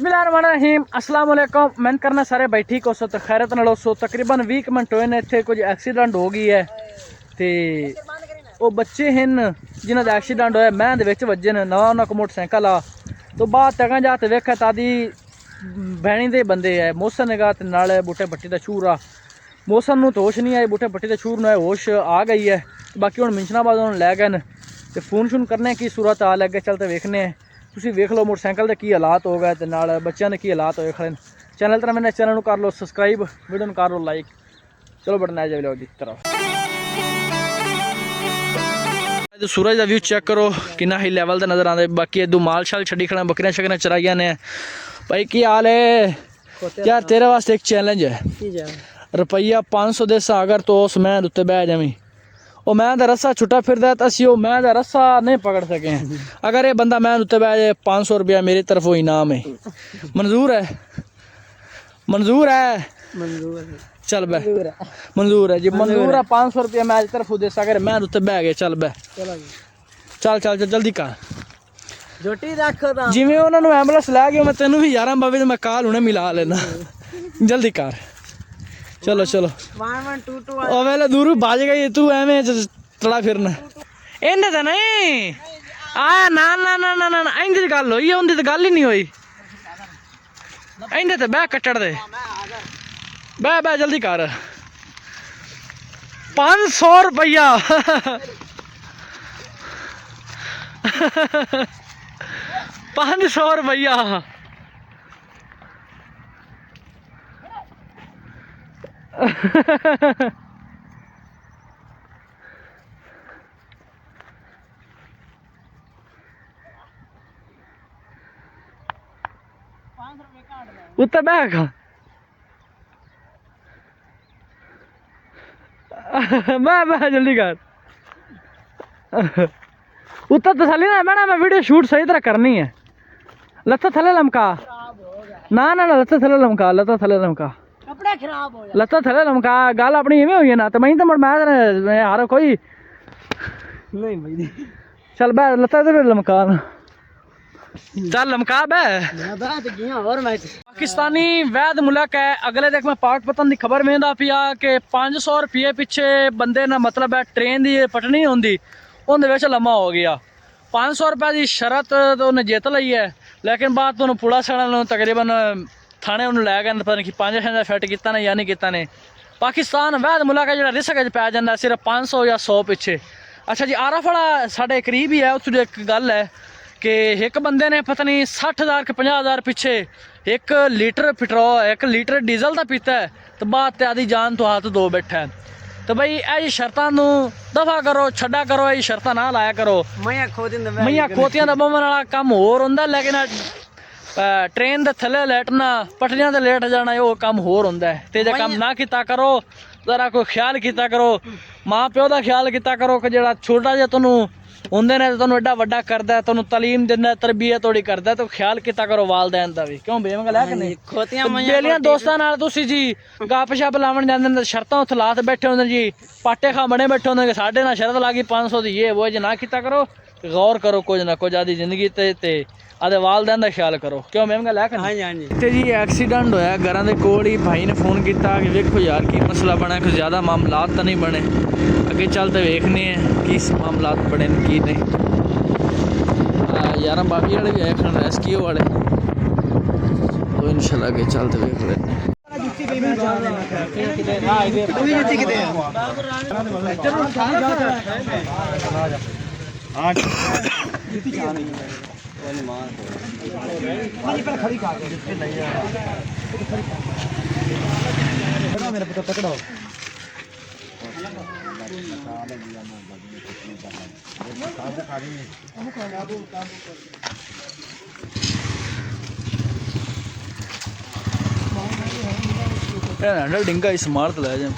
बिस्मिल्लाहिर्रहमानिर्रहीम अस्सलाम वालेकुम। मैं करना सारे भाई ठीक हो सो तो खैरत नाल सो। तकरीबन 20 मिनट होए ने इत्थे कुछ एक्सीडेंट हो गई है ते वो बच्चे हैं जिन्हों का एक्सीडेंट होया मैं दे विच वज्जे ने नवा उन्होंने मोटरसाइकिल आ तो बाद तक जाते वेखा तादी भैनी दे बंदे है मौसन ने गा नाले बूटे भट्टी का छूर आ मौसन नूं तो होश नहीं आई बूटे भट्टी के छूर ने होश आ गई है बाकी हुण मिशनाबाद उन्होंने लै गए न ते फोन शून करने की सूरत हाल अगे चलते वेखने तुसीं वेख लो मोटरसाइकिल के की हालात हो गए ते नाल बच्चों के की हालात होए खड़े चैनल तरह मैंने चैनल कर लो सबसक्राइब वीडियो में कर लो लाइक चलो बढ़ना जाए वीडियो की तरफ। सूरज का व्यू चेक करो कितना हाई लेवल का नजर आता है बाकी इदू माल शाल छड़ी खड़ा बकरियां शकरियां चराइया ने भाई की हाल है यार तेरे वास्ते एक चैलेंज है रुपया 500 देसा अगर तो उस मैं उत्ते बह जावी वो मैं दा रस्सा छुट्टा फिर तो असी वो मैं दा रस्सा नहीं पकड़ सके अगर ये बंदा मैं उत्ते बह जाए 500 रुपया मेरी तरफ वो इनाम है मंजूर है मंजूर है चल बह मंजूर है जी मंजूर है 500 रुपया मैं तरफ दे अगर मैं उत्ते बह गए चल बह चल चल चल जल्दी कर जिमें उन्होंने एंबुलेंस लै गया मैं तेन भी 11 बजे मैं काल उन्हें मिला लेना जल्दी कर चलो चलो वेले दूर बाज गई तू एवें तड़ा फिरना इन्हें तो नहीं आया ना ना ना ना ना इंदी गल हुई उन्दी तो गल ही नहीं हुई इन्हें तो बह कट्टड़ दे बह बह जल्दी कर 500 रुपया 500 रुपया उत्तर बैग मैं जल्दी कर उत्तर तसली ना मैडम मैं वीडियो शूट सही तरह करनी है लत्ता थले लमका ना ना लत्ता थले लमका लत्ता थले लमका कपड़े खराब हो लत्ता थले लमका गल अपनी इवें हुई है ना तो मैं तो मैं हारो कोई नहीं भाई चल बह लत्ता तो लमका चल लमका बह पाकिस्तानी वैद मुल्क है अगले देख मैं पाक पतन की खबर में पिया कि 500 रुपये पिछे बंदे ना मतलब है ट्रेन की पटनी होंगी उन्हें लम्हा हो गया 500 रुपये की शरत तो उन्हें जित ली है लेकिन बाद तो पुलिस वालों तकरीबन थाने उन्हें लै गए पता नहीं 5 फिट किया ने या नहीं किया ने पाकिस्तान वैद मुल्क है जो रिस्क पै जाता सिर्फ 500 या 100 पिछे। अच्छा जी आराफड़ा साढ़े करीब ही है उस एक गल है कि एक बंदे ने पता नहीं 60,000 के 50,000 पिछे 1 लीटर पेट्रोल 1 लीटर डीजल का पीता है तो बाद ते आदि जान तो हाथ दो बैठा है तो बई ये शर्तां दफा करो छड्डा करो ये शर्तां ना लाया करो मैया खोतियां दा बमन वाला कम होर हुंदा लेकिन ट्रेन दे थले लेटना पटरियां ते लेट जाना वो कम होर हुंदा है ते जे कम ना किता करो जरा कोई ख्याल किता करो माँ प्यो का ख्याल किता करो कि जेड़ा छोटा जिहा तुहानू होंदे ने तुहानू एडा वड्डा करदा है तुहानू तालीम दिंदा तरबियत थोड़ी करदा तो ख्याल किता करो वालदैन दा भी क्यों बेम गल है कि नहीं बेलियां दोस्तां नाल तुसीं जी गप शप लावन जांदे ने शर्तां उत्थे लात बैठे होंदे जी पाटे खा बने बैठे होंदे कि साडे नाल शर्त लागी 500 दी ये वो जे ना किता करो गौर करो कुछ ना कुछ आदी जिंदगी ते आदे वालदैन दा ख्याल करो क्यों मैम गल है कि नहीं ते जी एक्सीडेंट होया घरां दे कोल ही भाई ने फोन किया कि देखो यार की मसला बना कुछ ज़्यादा मामलात तो नहीं बने अगे चलते वेखने की मामलात बने की नहीं 11 बाकी वाले भी आए खन रेस्क्यू वाले तो इंशाल्लाह अगे चलते वेख लेने मेरा पुत्र पकड़ो हैंडल डिंगा स्मार्ट लै जाए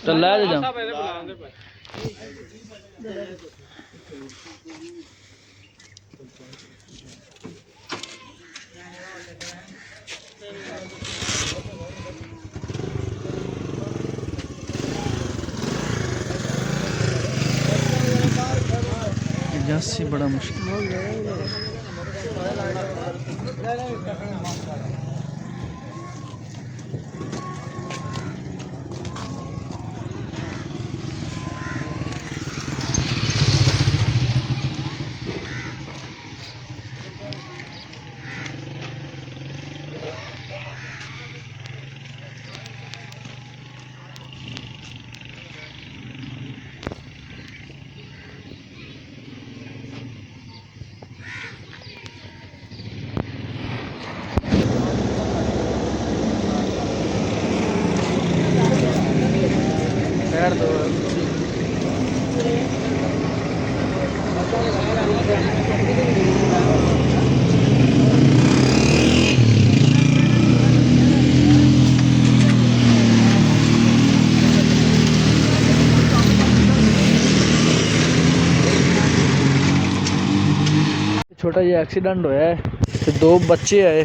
तो लै जा एमरजेंसी बड़ा मुश्किल। खैर दो छोटा जिहा एक्सीडेंट होया है ते दो बच्चे आए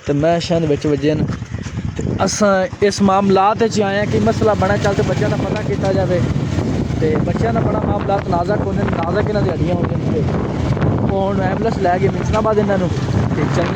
ते मैं शायद विच वजे न ते असां इस मामलात च आए हैं कि मसला बना चल ते बच्चों का पता किया जाए ते बच्चों का बड़ा मामलात नाज़ुक होंदे नाज़ुक इन्हां दी हड्डियां होंदियां ते हुण एंबुलेंस लै गए मिंसनाबाद इन्हां नूं ते चलने